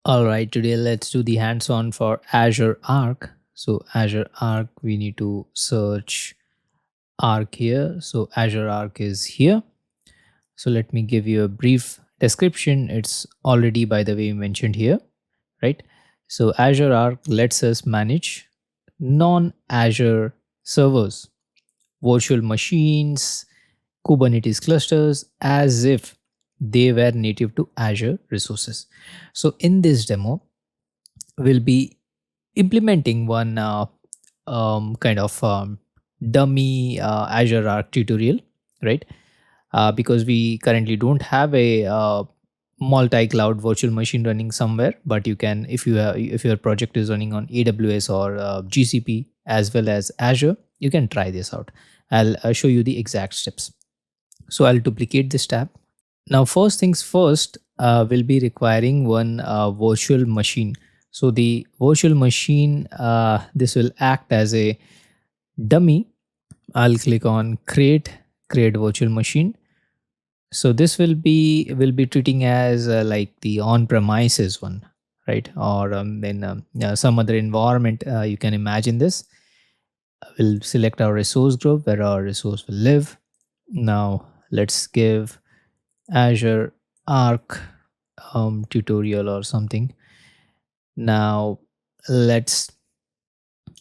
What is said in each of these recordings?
All right, today let's do the hands-on for Azure Arc. So Azure Arc, we need to search Arc here. So Azure Arc is here. So let me give you a brief description. It's already, by the way, mentioned here, right? So Azure Arc lets us manage non-Azure servers, virtual machines, Kubernetes clusters as if they were native to Azure resources. So in this demo, we'll be implementing one kind of dummy Azure Arc tutorial, right? Because we currently don't have a multi-cloud virtual machine running somewhere, but you can, if your project is running on AWS or GCP as well as Azure, you can try this out. I'll show you the exact steps. So I'll duplicate this tab. Now, first things first, we'll be requiring one virtual machine. So the virtual machine, this will act as a dummy. I'll click on create virtual machine. So this will be treating as like the on-premises one, right? Or in yeah, some other environment. You can imagine this. We'll select our resource group where our resource will live. Now let's give Azure Arc tutorial or something. Now let's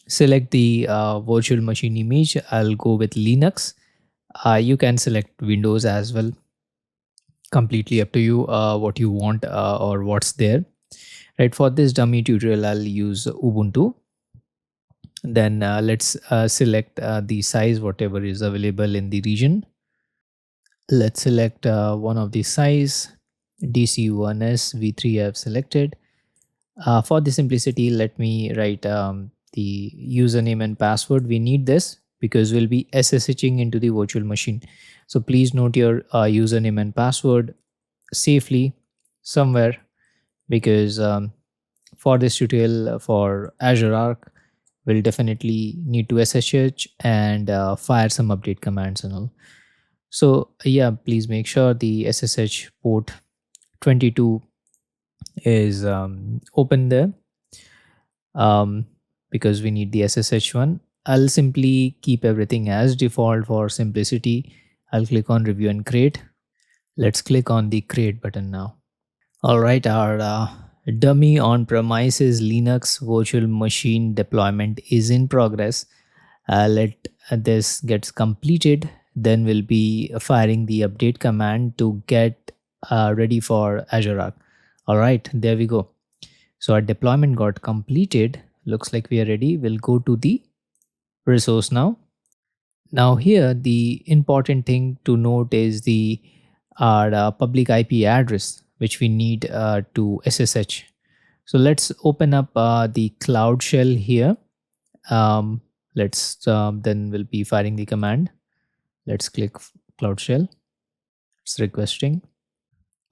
select the virtual machine image. I'll go with Linux. You can select Windows as well. Completely up to you what you want or what's there. Right, for this dummy tutorial, I'll use Ubuntu. Then let's select the size, whatever is available in the region. Let's select one of the size. DC1S V3 I've selected. For the simplicity, let me write the username and password. We need this because we'll be SSHing into the virtual machine. So please note your username and password safely somewhere, because for this tutorial for Azure Arc, we'll definitely need to SSH and fire some update commands and all. So yeah, please make sure the SSH port 22 is open there, because we need the SSH one. I'll simply keep everything as default for simplicity. I'll click on review and create. Let's click on the create button now. All right, our dummy on-premises Linux virtual machine deployment is in progress. Let this gets completed, then we'll be firing the update command to get ready for Azure Arc. All right, there we go. So our deployment got completed. Looks like we are ready. We'll go to the resource now. Now here, the important thing to note is the our public IP address, which we need to SSH. So let's open up the Cloud Shell here. Let's then we'll be firing the command. Let's click Cloud Shell. It's requesting.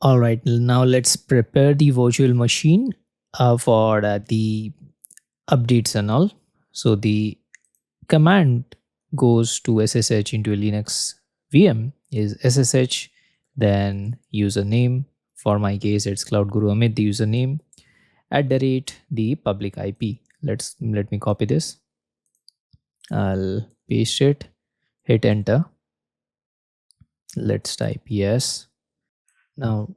All right, now let's prepare the virtual machine for the updates and all. So the command goes to SSH into a Linux VM is SSH, then username. For my case, it's Cloud Guru Amit, the username, @ the public IP. Let me copy this. I'll paste it, hit enter. Let's type yes. Now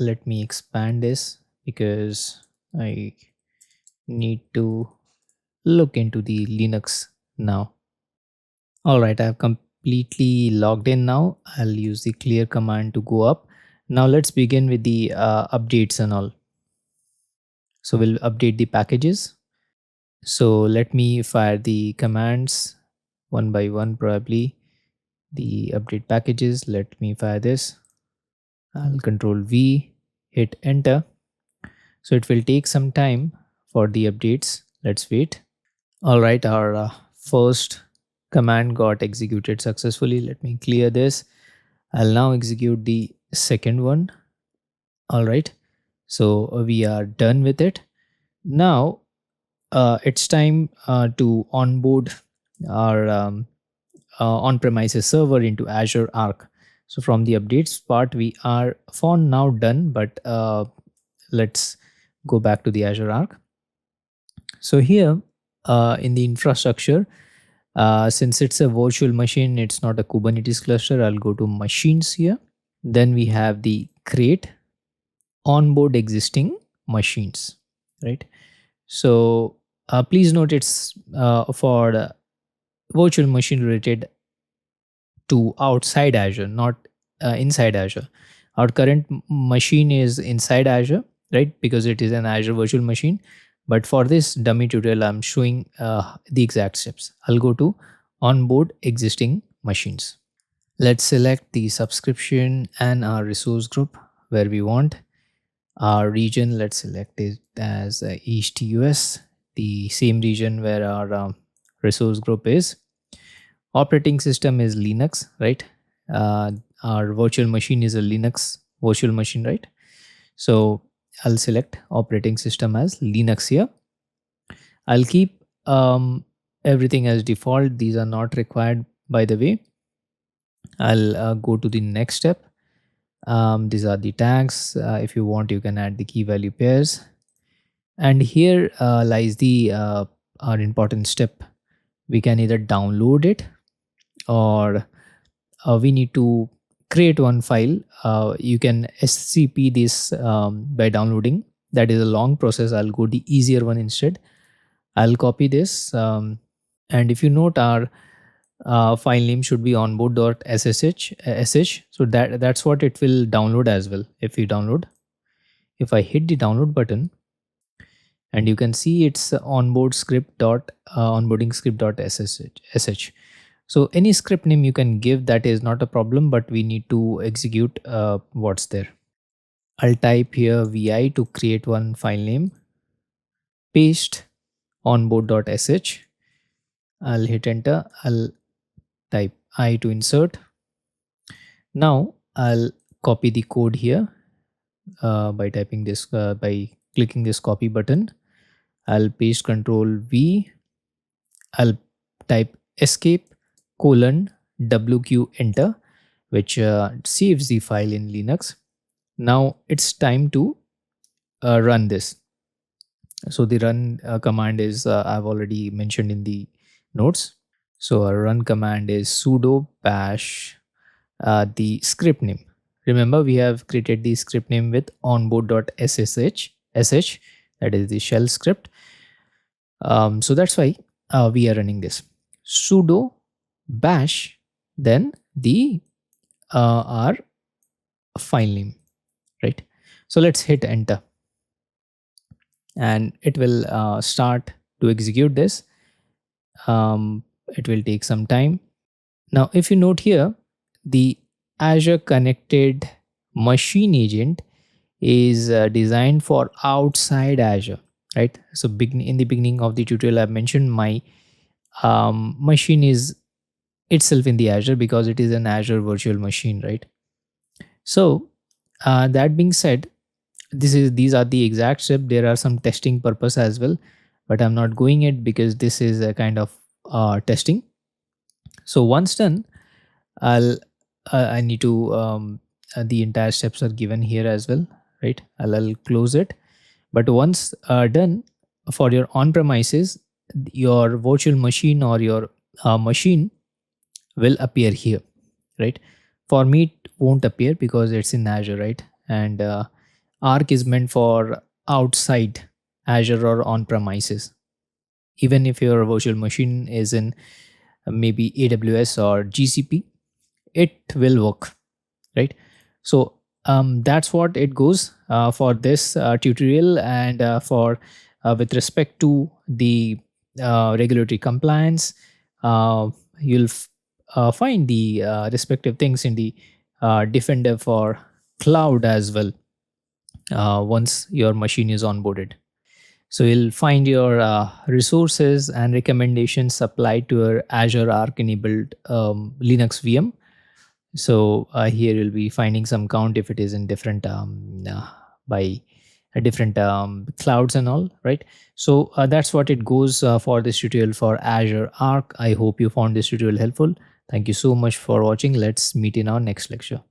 let me expand this because I need to look into the Linux now. All right, I've completely logged in now. I'll use the clear command to go up. Now let's begin with the updates and all. So we'll update the packages. So let me fire the commands one by one, probably. The update packages, let me fire this. I'll control V, hit enter. So it will take some time for the updates. Let's wait. All right, our first command got executed successfully. Let me clear this. I'll now execute the second one. All right, so we are done with it. Now it's time to onboard our on-premises server into Azure Arc. So from the updates part, we are for now done, but let's go back to the Azure Arc. So here in the infrastructure, since it's a virtual machine, it's not a Kubernetes cluster. I'll go to machines here. Then we have the create onboard existing machines, right? So please note it's for the virtual machine related to outside Azure, not inside Azure. Our current machine is inside Azure, right? Because it is an Azure virtual machine. But for this dummy tutorial, I'm showing the exact steps. I'll go to onboard existing machines. Let's select the subscription and our resource group where we want. Our region, let's select it as East US, the same region where our resource group is. Operating system is Linux, right? Our virtual machine is a Linux virtual machine, right? So I'll select operating system as Linux here. I'll keep everything as default. These are not required, by the way. I'll go to the next step. These are the tags. If you want, you can add the key value pairs. And here lies the our important step. We can either download it or we need to create one file. You can SCP this by downloading. That is a long process. I'll go the easier one instead. I'll copy this. And if you note, our file name should be onboard.ssh. So that's what it will download as well. If you download, if I hit the download button, and you can see it's onboard script dot onboarding script dot ssh. So any script name you can give, that is not a problem, but we need to execute what's there. I'll type here vi to create one file name, paste onboard.sh. I'll hit enter. I'll type I to insert. Now I'll copy the code here by typing this, by clicking this copy button. I'll paste Control V. I'll type escape :WQ enter, which saves the file in Linux. Now it's time to run this. So the run command is I've already mentioned in the notes. So our run command is sudo bash the script name. Remember, we have created the script name with onboard.ssh, that is the shell script. So that's why we are running this. Sudo bash, then the our file name, right? So let's hit enter. And it will start to execute this. It will take some time. Now, if you note here, the Azure Connected Machine Agent is designed for outside Azure, right? So in the beginning of the tutorial, I mentioned my machine is itself in the Azure because it is an Azure virtual machine, right? So that being said, these are the exact steps. There are some testing purpose as well, but I'm not going it because this is a kind of testing. So once done, I need to the entire steps are given here as well, right? I'll close it. But once done, for your on-premises, your virtual machine or your machine will appear here, right? For me, it won't appear because it's in Azure, right? And Arc is meant for outside Azure or on-premises. Even if your virtual machine is in maybe AWS or GCP, it will work, right? So that's what it goes for this tutorial. And for with respect to the regulatory compliance, you'll find the respective things in the Defender for Cloud as well once your machine is onboarded. So you'll find your resources and recommendations applied to your Azure Arc enabled Linux VM. So here you'll be finding some count if it is in different by different clouds and all, right? So that's what it goes for this tutorial for Azure Arc. I hope you found this tutorial helpful. Thank you so much for watching. Let's meet in our next lecture.